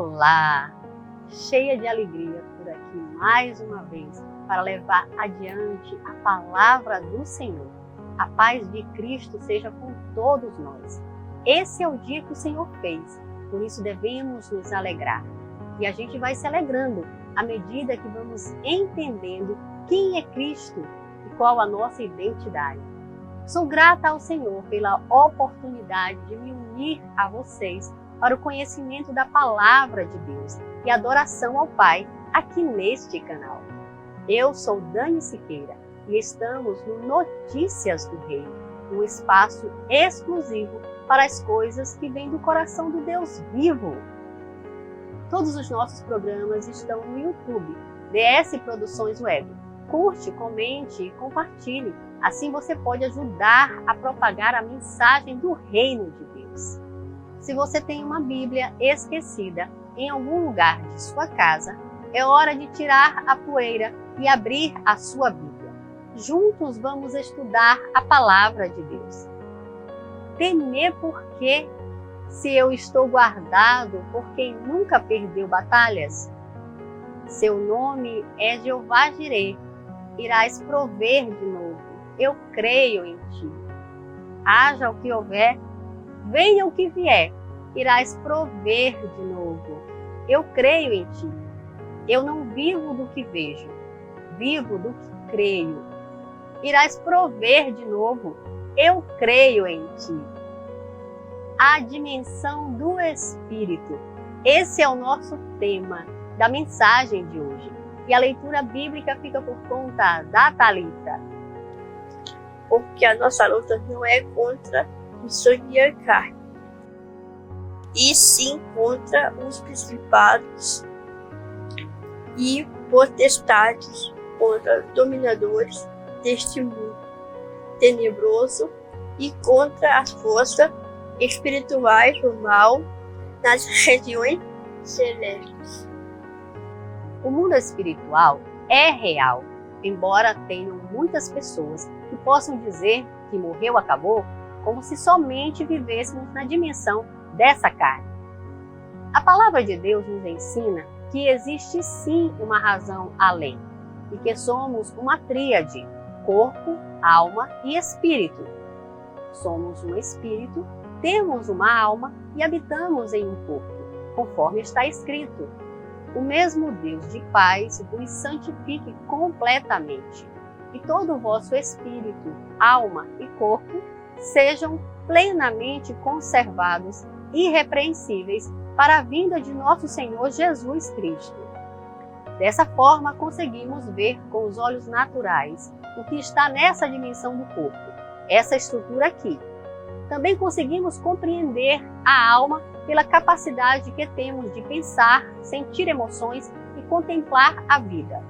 Olá! Cheia de alegria por aqui mais uma vez para levar adiante a palavra do Senhor. A paz de Cristo seja com todos nós. Esse é o dia que o Senhor fez, por isso devemos nos alegrar. E a gente vai se alegrando à medida que vamos entendendo quem é Cristo e qual a nossa identidade. Sou grata ao Senhor pela oportunidade de me unir a vocês para o conhecimento da palavra de Deus e adoração ao Pai aqui neste canal. Eu sou Dani Siqueira e estamos no Notícias do Reino, um espaço exclusivo para as coisas que vêm do coração do Deus vivo. Todos os nossos programas estão no YouTube, DS Produções Web. Curte, comente e compartilhe, assim você pode ajudar a propagar a mensagem do Reino de Deus. Se você tem uma Bíblia esquecida em algum lugar de sua casa, é hora de tirar a poeira e abrir a sua Bíblia. Juntos vamos estudar a palavra de Deus. Temer por quê? Se eu estou guardado por quem nunca perdeu batalhas? Seu nome é Jeová Jireh, irás prover de novo. Eu creio em ti. Haja o que houver, venha o que vier, irás prover de novo. Eu creio em ti. Eu não vivo do que vejo, vivo do que creio. Irás prover de novo. Eu creio em ti. A dimensão do Espírito. Esse é o nosso tema da mensagem de hoje. E a leitura bíblica fica por conta da Thalita. Porque a nossa luta não é contra o sangue e a carne, e sim contra os principados e potestades, contra os dominadores deste mundo tenebroso e contra as forças espirituais do mal nas regiões celestes. O mundo espiritual é real, embora tenham muitas pessoas que possam dizer que morreu, acabou, como se somente vivêssemos na dimensão dessa carne. A palavra de Deus nos ensina que existe sim uma razão além, e que somos uma tríade: corpo, alma e espírito. Somos um espírito, temos uma alma e habitamos em um corpo, conforme está escrito: o mesmo Deus de paz vos santifique completamente, e todo o vosso espírito, alma e corpo sejam plenamente conservados, irrepreensíveis, para a vinda de nosso Senhor Jesus Cristo. Dessa forma, conseguimos ver com os olhos naturais o que está nessa dimensão do corpo, essa estrutura aqui. Também conseguimos compreender a alma pela capacidade que temos de pensar, sentir emoções e contemplar a vida.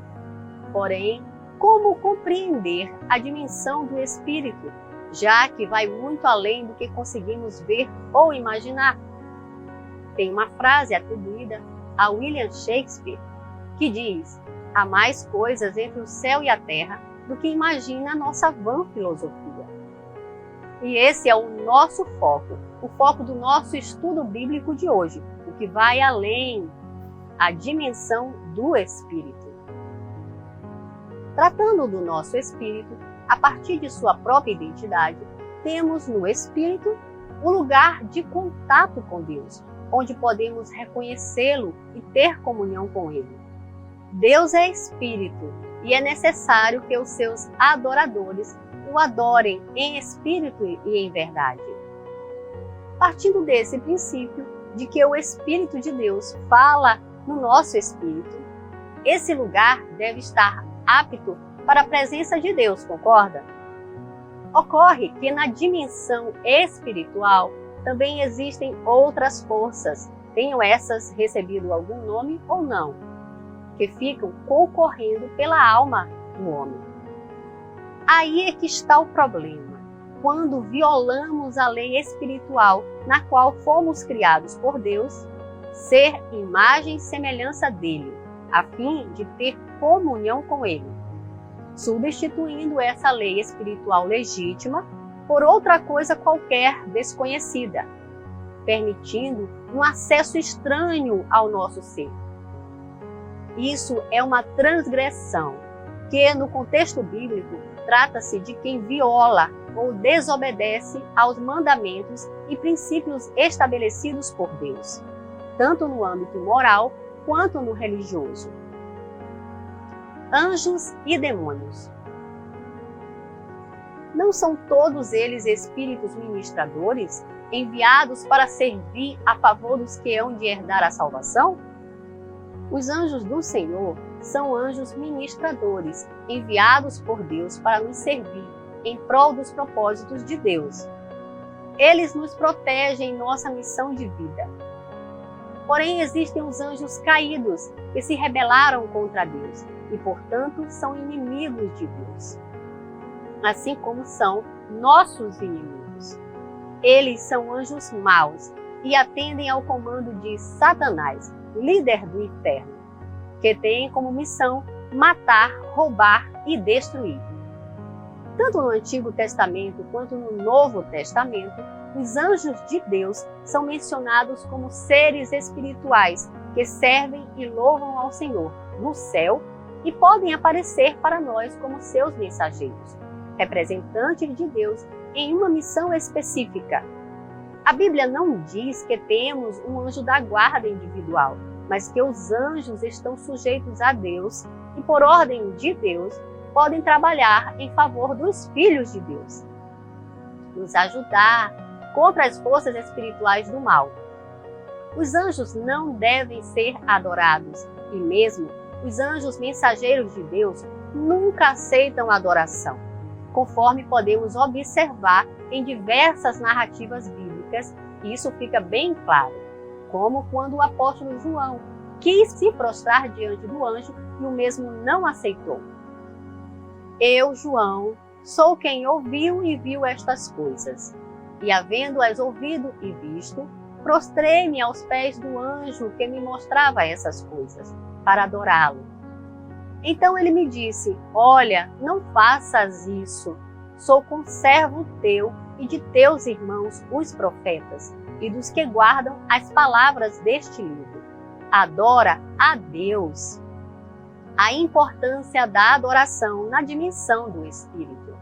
Porém, como compreender a dimensão do espírito, já que vai muito além do que conseguimos ver ou imaginar? Tem uma frase atribuída a William Shakespeare que diz: há mais coisas entre o céu e a terra do que imagina a nossa vã filosofia. E esse é o nosso foco, o foco do nosso estudo bíblico de hoje, o que vai além, a dimensão do Espírito. Tratando do nosso Espírito, a partir de sua própria identidade, temos no Espírito o lugar de contato com Deus, onde podemos reconhecê-lo e ter comunhão com Ele. Deus é Espírito e é necessário que os seus adoradores o adorem em espírito e em verdade. Partindo desse princípio de que o Espírito de Deus fala no nosso espírito, esse lugar deve estar apto para a presença de Deus, concorda? Ocorre que na dimensão espiritual também existem outras forças, tenham essas recebido algum nome ou não, que ficam concorrendo pela alma do homem. Aí é que está o problema, quando violamos a lei espiritual na qual fomos criados por Deus, ser imagem e semelhança dele, a fim de ter comunhão com ele, substituindo essa lei espiritual legítima por outra coisa qualquer desconhecida, permitindo um acesso estranho ao nosso ser. Isso é uma transgressão, que no contexto bíblico trata-se de quem viola ou desobedece aos mandamentos e princípios estabelecidos por Deus, tanto no âmbito moral quanto no religioso. Anjos e demônios. Não são todos eles espíritos ministradores enviados para servir a favor dos que hão de herdar a salvação? Os anjos do Senhor são anjos ministradores, enviados por Deus para nos servir em prol dos propósitos de Deus. Eles nos protegem em nossa missão de vida. Porém, existem os anjos caídos que se rebelaram contra Deus e, portanto, são inimigos de Deus, assim como são nossos inimigos. Eles são anjos maus e atendem ao comando de Satanás, líder do inferno, que tem como missão matar, roubar e destruir. Tanto no Antigo Testamento quanto no Novo Testamento, os anjos de Deus são mencionados como seres espirituais que servem e louvam ao Senhor no céu e podem aparecer para nós como seus mensageiros, representantes de Deus em uma missão específica. A Bíblia não diz que temos um anjo da guarda individual, mas que os anjos estão sujeitos a Deus e, por ordem de Deus, podem trabalhar em favor dos filhos de Deus, nos ajudar contra as forças espirituais do mal. Os anjos não devem ser adorados e mesmo os anjos mensageiros de Deus nunca aceitam adoração, conforme podemos observar em diversas narrativas bíblicas, e isso fica bem claro, como quando o apóstolo João quis se prostrar diante do anjo e o mesmo não aceitou. Eu, João, sou quem ouviu e viu estas coisas, e havendo-as ouvido e visto, prostrei-me aos pés do anjo que me mostrava essas coisas, para adorá-lo. Então ele me disse: olha, não faças isso, sou conservo teu e de teus irmãos, os profetas, e dos que guardam as palavras deste livro. Adora a Deus. A importância da adoração na dimensão do Espírito.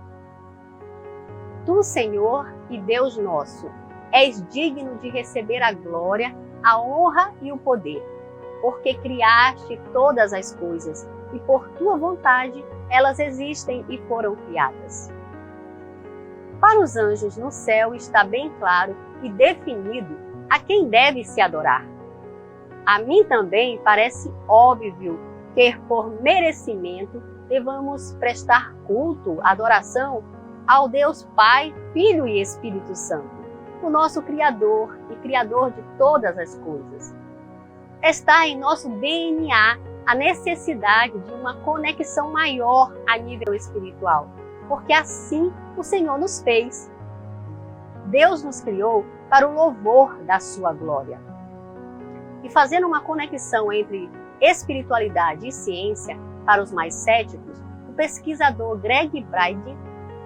Tu, Senhor e Deus nosso, és digno de receber a glória, a honra e o poder, porque criaste todas as coisas, e por tua vontade elas existem e foram criadas. Para os anjos no céu está bem claro e definido a quem deve se adorar. A mim também parece óbvio que, por merecimento, devamos prestar culto, adoração ao Deus Pai, Filho e Espírito Santo, o nosso Criador e Criador de todas as coisas. Está em nosso DNA a necessidade de uma conexão maior a nível espiritual, porque assim o Senhor nos fez. Deus nos criou para o louvor da sua glória. E fazendo uma conexão entre espiritualidade e ciência, para os mais céticos, o pesquisador Greg Braden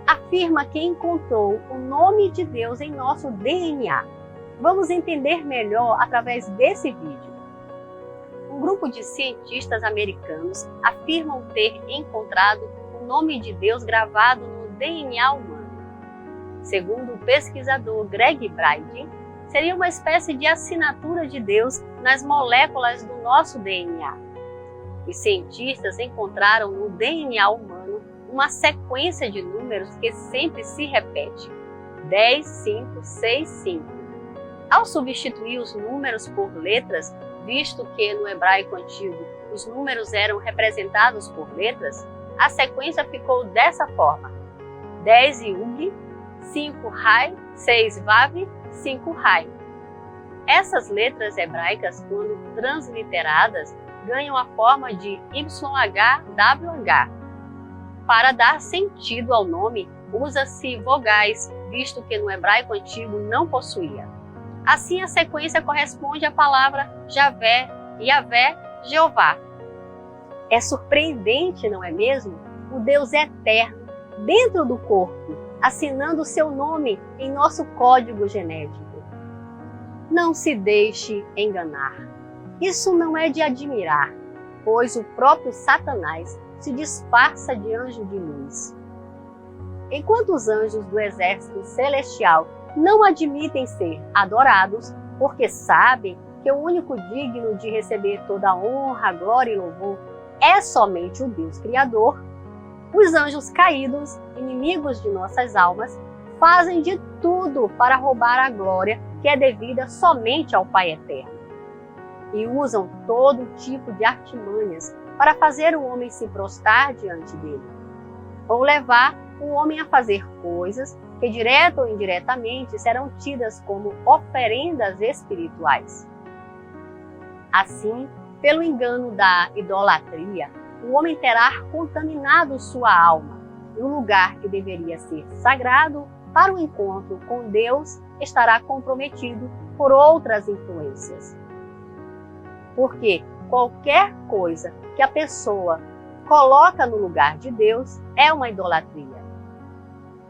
afirma que encontrou o nome de Deus em nosso DNA. Vamos entender melhor através desse vídeo. Um grupo de cientistas americanos afirmam ter encontrado o nome de Deus gravado no DNA humano. Segundo o pesquisador Greg Braden, seria uma espécie de assinatura de Deus nas moléculas do nosso DNA. Os cientistas encontraram no DNA humano uma sequência de números que sempre se repete: 10, 5, 6, 5. Ao substituir os números por letras, visto que no hebraico antigo os números eram representados por letras, a sequência ficou dessa forma: 10 Yud, 5 Rai, 6 Vav, 5 Rai. Essas letras hebraicas, quando transliteradas, ganham a forma de YHWH. Para dar sentido ao nome, usa-se vogais, visto que no hebraico antigo não possuía. Assim, a sequência corresponde à palavra Javé, Yavé, Jeová. É surpreendente, não é mesmo? O Deus eterno, dentro do corpo, assinando o seu nome em nosso código genético. Não se deixe enganar. Isso não é de admirar, pois o próprio Satanás se disfarça de anjo de luz. Enquanto os anjos do exército celestial não admitem ser adorados, porque sabem que o único digno de receber toda a honra, glória e louvor é somente o Deus Criador, os anjos caídos, inimigos de nossas almas, fazem de tudo para roubar a glória que é devida somente ao Pai Eterno. E usam todo tipo de artimanhas para fazer o homem se prostrar diante dele, ou levar o homem a fazer coisas que, direta ou indiretamente, serão tidas como oferendas espirituais. Assim, pelo engano da idolatria, o homem terá contaminado sua alma, e o lugar que deveria ser sagrado para o encontro com Deus estará comprometido por outras influências. Porque qualquer coisa que a pessoa coloca no lugar de Deus é uma idolatria,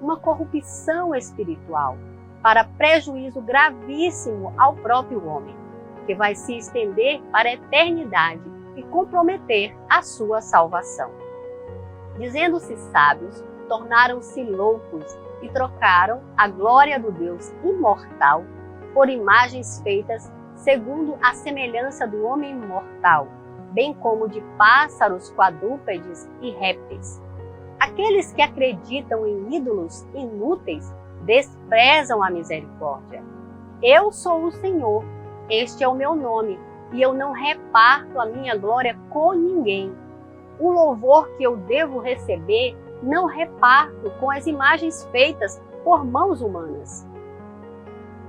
uma corrupção espiritual, para prejuízo gravíssimo ao próprio homem, que vai se estender para a eternidade e comprometer a sua salvação. Dizendo-se sábios, tornaram-se loucos e trocaram a glória do Deus imortal por imagens feitas segundo a semelhança do homem mortal, bem como de pássaros, quadrúpedes e répteis. Aqueles que acreditam em ídolos inúteis desprezam a misericórdia. Eu sou o Senhor, este é o meu nome, e eu não reparto a minha glória com ninguém. O louvor que eu devo receber não reparto com as imagens feitas por mãos humanas.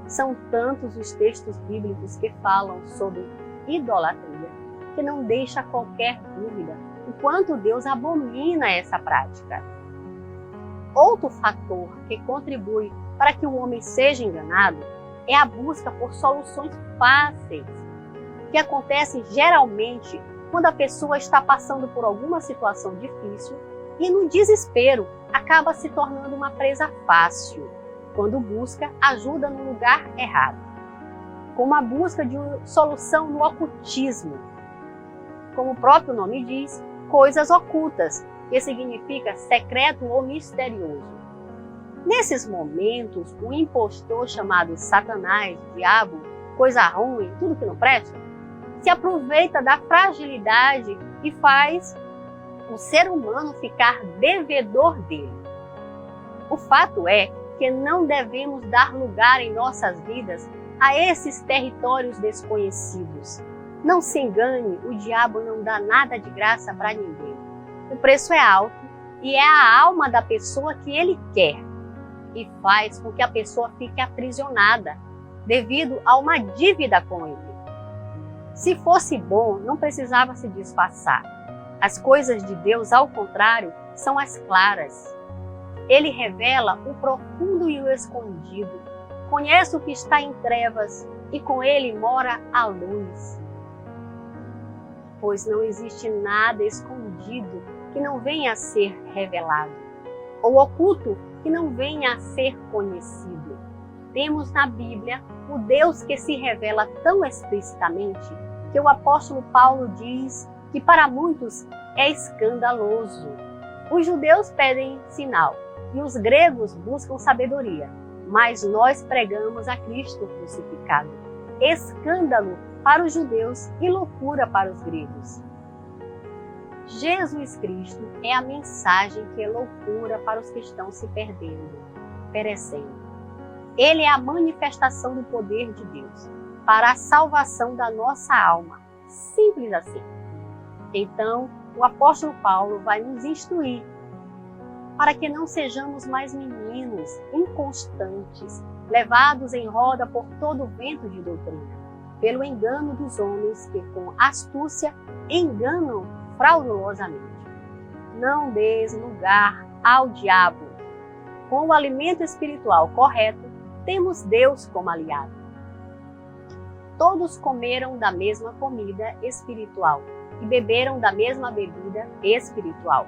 São tantos os textos bíblicos que falam sobre idolatria, que não deixa qualquer dúvida o quanto Deus abomina essa prática. Outro fator que contribui para que o homem seja enganado é a busca por soluções fáceis, que acontecem geralmente quando a pessoa está passando por alguma situação difícil e, no desespero, acaba se tornando uma presa fácil, quando busca ajuda no lugar errado, como a busca de uma solução no ocultismo. Como o próprio nome diz, coisas ocultas, que significa secreto ou misterioso. Nesses momentos, o impostor chamado Satanás, diabo, coisa ruim, tudo que não presta, se aproveita da fragilidade e faz o ser humano ficar devedor dele. O fato é que não devemos dar lugar em nossas vidas a esses territórios desconhecidos. Não se engane, o diabo não dá nada de graça para ninguém. O preço é alto e é a alma da pessoa que ele quer e faz com que a pessoa fique aprisionada devido a uma dívida com ele. Se fosse bom, não precisava se disfarçar. As coisas de Deus, ao contrário, são as claras. Ele revela o profundo e o escondido, conhece o que está em trevas e com ele mora a luz. Pois não existe nada escondido que não venha a ser revelado, ou oculto que não venha a ser conhecido. Temos na Bíblia o Deus que se revela tão explicitamente que o apóstolo Paulo diz que para muitos é escandaloso. Os judeus pedem sinal e os gregos buscam sabedoria, mas nós pregamos a Cristo crucificado. Escândalo para os judeus e loucura para os gregos. Jesus Cristo é a mensagem que é loucura para os que estão se perdendo, perecendo. Ele é a manifestação do poder de Deus para a salvação da nossa alma. Simples assim. Então, o apóstolo Paulo vai nos instruir para que não sejamos mais meninos inconstantes, levados em roda por todo o vento de doutrina, pelo engano dos homens que com astúcia enganam fraudulosamente. Não des lugar ao diabo. Com o alimento espiritual correto, temos Deus como aliado. Todos comeram da mesma comida espiritual e beberam da mesma bebida espiritual,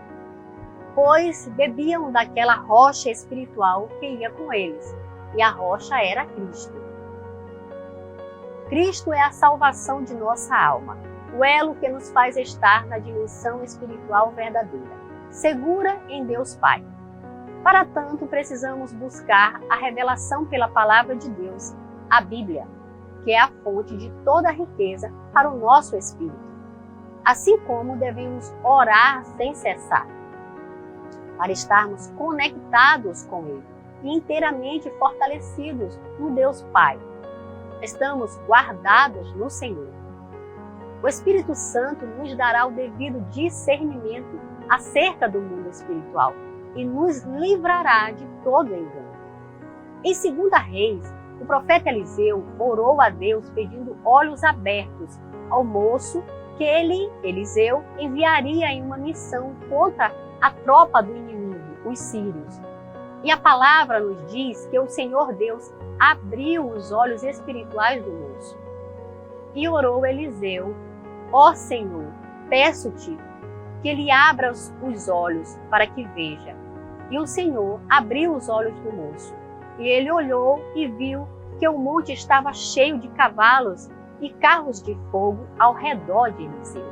pois bebiam daquela rocha espiritual que ia com eles, e a rocha era Cristo. Cristo é a salvação de nossa alma, o elo que nos faz estar na dimensão espiritual verdadeira, segura em Deus Pai. Para tanto, precisamos buscar a revelação pela palavra de Deus, a Bíblia, que é a fonte de toda a riqueza para o nosso espírito. Assim como devemos orar sem cessar, para estarmos conectados com Ele e inteiramente fortalecidos no Deus Pai. Estamos guardados no Senhor. O Espírito Santo nos dará o devido discernimento acerca do mundo espiritual e nos livrará de todo engano. Em 2 Reis, o profeta Eliseu orou a Deus pedindo olhos abertos ao moço que Eliseu, enviaria em uma missão contra a tropa do inimigo, os sírios. E a palavra nos diz que o Senhor Deus abriu os olhos espirituais do moço. E orou Eliseu: ó Senhor, peço-te que ele abra os olhos para que veja. E o Senhor abriu os olhos do moço. E ele olhou e viu que o monte estava cheio de cavalos e carros de fogo ao redor de Eliseu.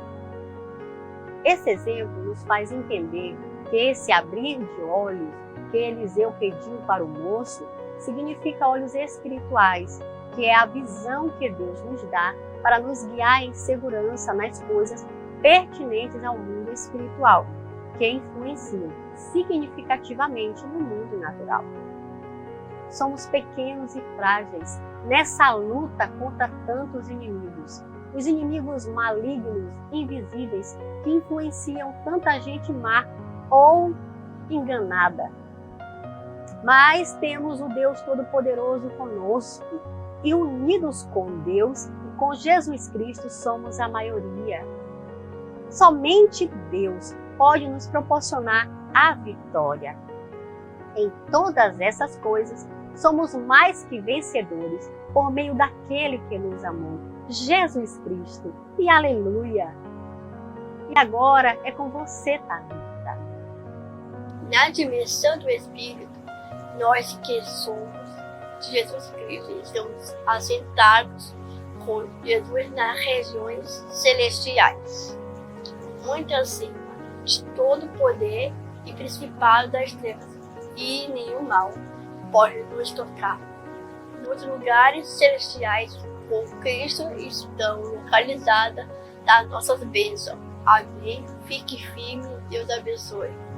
Esse exemplo nos faz entender que esse abrir de olhos que Eliseu pediu para o moço significa olhos espirituais, que é a visão que Deus nos dá para nos guiar em segurança nas coisas pertinentes ao mundo espiritual, que influenciam significativamente no mundo natural. Somos pequenos e frágeis nessa luta contra tantos inimigos, os inimigos malignos, invisíveis, que influenciam tanta gente má ou enganada. Mas temos o Deus Todo-Poderoso conosco e unidos com Deus e com Jesus Cristo somos a maioria. Somente Deus pode nos proporcionar a vitória. Em todas essas coisas, somos mais que vencedores por meio daquele que nos amou, Jesus Cristo. E aleluia! E agora é com você, Thalita. Na dimensão do Espírito, nós que somos de Jesus Cristo estamos assentados com Jesus nas regiões celestiais, muito acima de todo poder e principado das trevas, e nenhum mal pode nos tocar. Nos lugares celestiais com Cristo estão localizadas as nossas bênçãos. Amém. Fique firme. Deus abençoe.